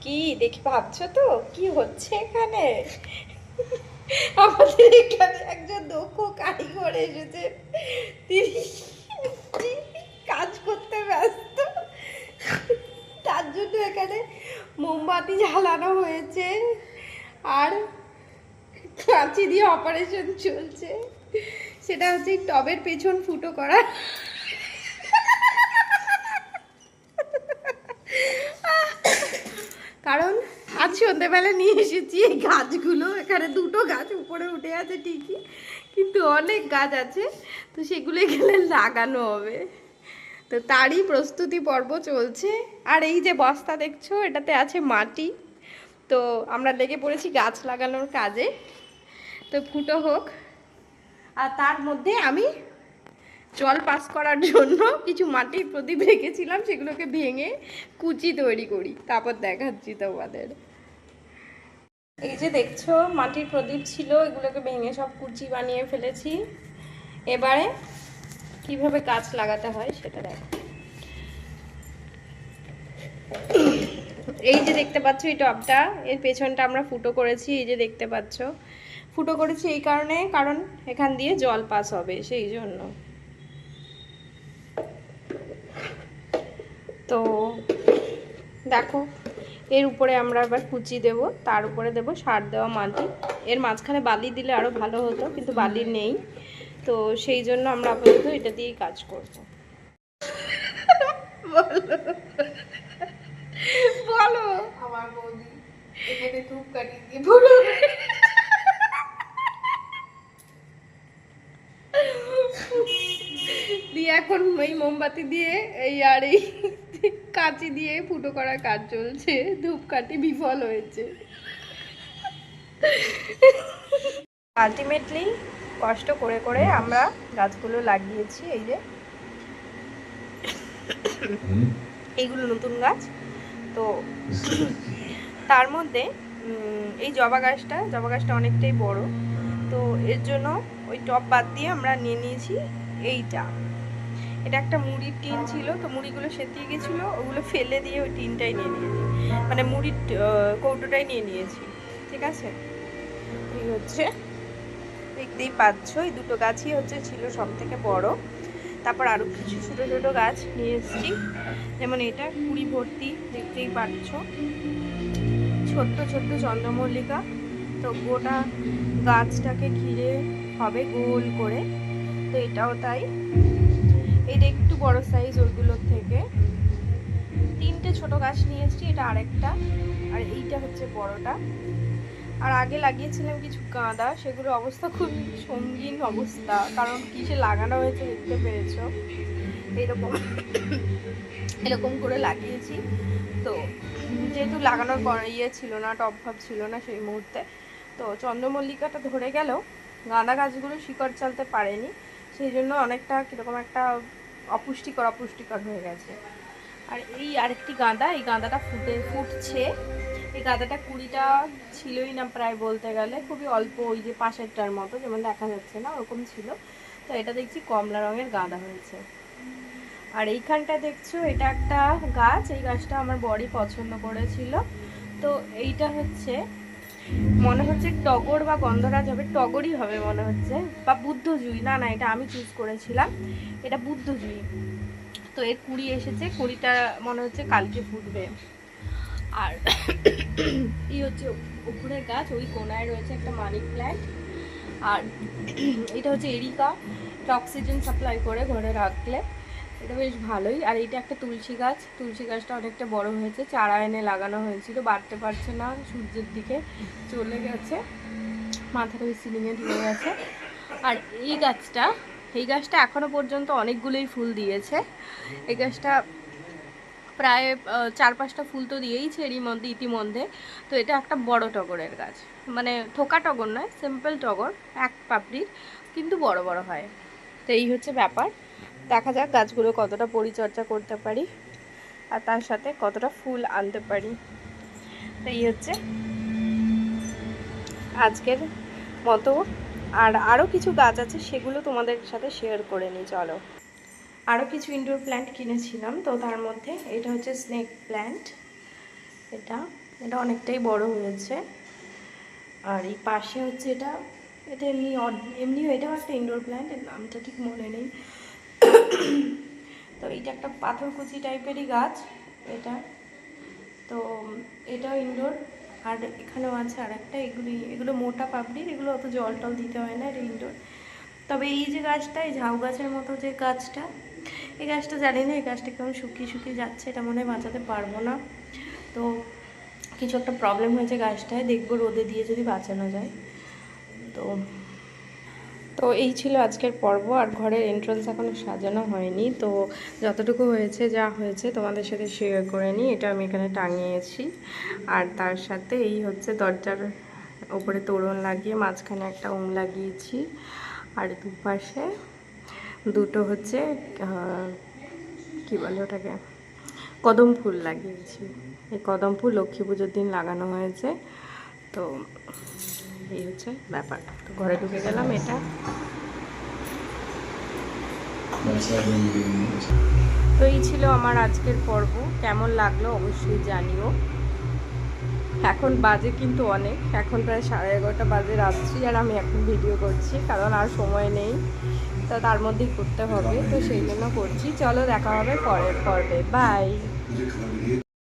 কি দেখে ভাবছো তো কি হচ্ছে এখানে? আমাদের এখানে একজন দক্ষ কারিগর এসেছে, তিনি কাজ করতে ব্যস্ত, তার জন্য এখানে মোমবাতি জ্বালানো হয়েছে আর কাঁচি দিয়ে অপারেশন চলছে। সেটা হচ্ছে টবের পেছন ফুটো করা। কারণ আজ সন্ধ্যেবেলা নিয়ে এসেছি এই গাছগুলো। এখানে দুটো গাছ উপরে উঠে আছে ঠিকই, কিন্তু অনেক গাছ আছে, তো সেগুলো এখানে লাগানো হবে। তো তারই প্রস্তুতি পর্ব চলছে। আর এই যে বস্তা দেখছো, এটাতে আছে মাটি। তো আমরা লেগে পড়েছি গাছ লাগানোর কাজে। তো ফুটো হোক, আর তার মধ্যে আমি জল পাস করার জন্য কিছু মাটির প্রদীপ রেখেছিলাম, সেগুলোকে ভেঙে কুচি তৈরি করি, তারপর দেখাচ্ছি তোমাদের। এই যে দেখছো মাটির প্রদীপ ছিল, এগুলোকে ভেঙে সব কুচি বানিয়ে ফেলেছি। এবারে কিভাবে গাছ লাগাতে হয় সেটা দেখো। এই যে দেখতে পাচ্ছ এই টবটা, এর পেছনটা আমরা ফুটো করেছি। এই যে দেখতে পাচ্ছ ফুটো করেছি এই কারণে, কারণ এখান দিয়ে জল পাস হবে সেই জন্য। তো দেখো এর উপরে আমরা এবার কুচি দেব, তার উপরে দেব সার দেওয়া মাটি। এর মাঝখানে বালি দিলে আরো ভালো হতো, কিন্তু বালি নেই, তো সেই জন্য আমরা আপাতত এটা দিয়েই কাজ করব। বলো আমার বৌদি এখানে ধূপকাঠি দিয়ে পুরো দিয়ে এখন এই মোমবাতি দিয়ে এই আর এই কাঁচি দিয়ে ফুটো করার কাজ চলছে। ধূপকাঠি বিফল হয়েছে। আলটিমেটলি কষ্ট করে করে আমরা গাছগুলো লাগিয়েছি। এই যে এইগুলো নতুন গাছ। তো তার মধ্যে এই জবা গাছটা অনেকটাই বড়, তো এর জন্য ওই টব বাদ দিয়ে আমরা নিয়ে নিয়েছি এইটা। এটা একটা মুড়ির টিন ছিল, তো মুড়িগুলো সেতিয়ে গেছিলো, ওগুলো ফেলে দিয়ে ওই টিনটাই নিয়ে নিয়েছি, মানে মুড়ির কৌটোটাই নিয়ে নিয়েছি। ঠিক আছে, এই হচ্ছে দেখতেই পাচ্ছ এই দুটো গাছই হচ্ছে ছিল সব থেকে বড়। তারপর আরো কিছু ছোট ছোট গাছ নিয়ে এসেছি, যেমন এটা কুড়ি ভর্তি, দেখতেই পাচ্ছ ছোট্ট ছোট্ট চন্দ্রমল্লিকা। তো গোটা গাছটাকে ঘিরে হবে গোল করে। তো এটাও তাই, এটা একটু বড় সাইজ ওইগুলোর থেকে। তিনটে ছোট গাছ নিয়ে এসেছি, এটা আরেকটা, আর এইটা হচ্ছে বড়টা। আর আগে লাগিয়েছিলাম কিছু গাঁদা, সেগুলোর অবস্থা খুব সঙ্গীন অবস্থা, কারণ কিসে লাগানো হয়েছে দেখতে পেরেছো, এরকম এরকম করে লাগিয়েছি। তো যেহেতু লাগানোর ইয়ে ছিল না, টব ভাব ছিল না সেই মুহূর্তে, তো চন্দ্রমল্লিকাটা ধরে গেলেও গাঁদা গাছগুলো শিকড় চালতে পারেনি, সেই জন্য অনেকটা কীরকম একটা অপুষ্টিকর হয়ে গেছে। আর এই আরেকটি গাঁদা, এই গাঁদাটা ফুটছে। এই গাঁদাটা 20টা ছিলই না প্রায়, বলতে গেলে খুবই অল্প, ওই যে পাশেরটার মতো যেমন দেখা যাচ্ছে না ওরকম ছিল। তো এটা দেখছি কমলা রঙের গাঁদা হয়েছে। আর এইখানটা দেখছো এটা একটা গাছ, এই গাছটা আমার বড়ই পছন্দ করেছিল। তো এইটা হচ্ছে মনে হচ্ছে টগর বা গন্ধরাজ হবে, টগরই হবে মনে হচ্ছে, বা বুদ্ধজুঁই, না না এটা আমি চুজ করেছিলাম, এটা বুদ্ধজুঁই। তো এর কুড়ি এসেছে, কুড়িটা মনে হচ্ছে কালকে ফুটবে। আর এই হচ্ছে উপরের গাছ, ওই কোনায় রয়েছে একটা মানি প্ল্যান্ট। আর এটা হচ্ছে এরিকা, এটা অক্সিজেন সাপ্লাই করে ঘরে রাখলে, এটা বেশ ভালোই। আর এইটা একটা তুলসী গাছ, তুলসী গাছটা অনেকটা বড় হয়েছে, চারা এনে লাগানো হয়েছিল, বাড়তে পারছে না, সূর্যের দিকে চলে গেছে, মাথাটা ওই সিলিংয়ে ঢুকে গেছে। আর এই গাছটা এখনো পর্যন্ত অনেকগুলোই ফুল দিয়েছে। এই গাছটা প্রায় 4-5টা ফুল তো দিয়েইছে এরই মধ্যে ইতিমধ্যে। তো এটা একটা বড় টগরের গাছ, মানে থোকা টগর নয়, সিম্পল টগর, এক পাপড়ির, কিন্তু বড় বড় হয়। তো এই হচ্ছে ব্যাপার, দেখা যাক গাছগুলো কতটা পরিচর্যা করতে পারি আর তার সাথে কতটা ফুল আনতে পারি। তো এই হচ্ছে আজকের মতো। আর আরও কিছু গাছ আছে, সেগুলো তোমাদের সাথে শেয়ার করে নিই চলো। আরও কিছু ইনডোর প্ল্যান্ট কিনেছিলাম, তো তার মধ্যে এটা হচ্ছে স্নেক প্ল্যান্ট, এটা এটা অনেকটাই বড় হয়েছে। আর এই পাশে হচ্ছে এটা এটা এমনি এমনি এটাও একটা ইনডোর প্ল্যান্ট, এর নামটা ঠিক মনে নেই। তো এটা একটা পাথরকুচি টাইপেরই গাছ এটা। তো এটাও ইনডোর। আর এখানেও আছে আর একটা, এগুলো মোটা পাপড়ির, এগুলো অত জল টল দিতে হয় না, এটা ইনডোর। তবে এই যে গাছটা, এই ঝাউ গাছের মতো যে গাছটা, এই গাছটা জানি না, এই গাছটা কেমন শুকিয়ে শুকিয়ে যাচ্ছে, এটা মনে হয় বাঁচাতে পারবো না। তো কিছু একটা প্রবলেম হয়েছে গাছটায়, দেখবো রোদে দিয়ে যদি বাঁচানো যায়। তো তো এই ছিল আজকের পর্ব। আর ঘরের এন্ট্রান্স এখনও সাজানো হয়নি, তো যতটুকু হয়েছে যা হয়েছে তোমাদের সাথে শেয়ার করে নিই। এটা আমি এখানে টাঙিয়েছি, আর তার সাথে এই হচ্ছে দরজার ওপরে তোরণ লাগিয়ে মাঝখানে একটা ওম লাগিয়েছি, আর দুপাশে দুটো হচ্ছে কী বলে ওটাকে, কদম ফুল লাগিয়েছি। এই কদম ফুল লক্ষ্মী পুজোর দিন লাগানো হয়েছে। তো এই হচ্ছে ব্যাপার। তো ঘরে ঢুকে গেলাম। এটা তো এই ছিল আমার আজকের পর্ব। কেমন লাগলো অবশ্যই জানিও। এখন বাজে কিন্তু অনেক, এখন প্রায় 11:30 বাজে রাত্রি, আর আমি এখন ভিডিও করছি কারণ আর সময় নেই, তো তার মধ্যেই করতে হবে, তো সেই জন্য করছি। চলো দেখা হবে পরের পর্বে, বাই।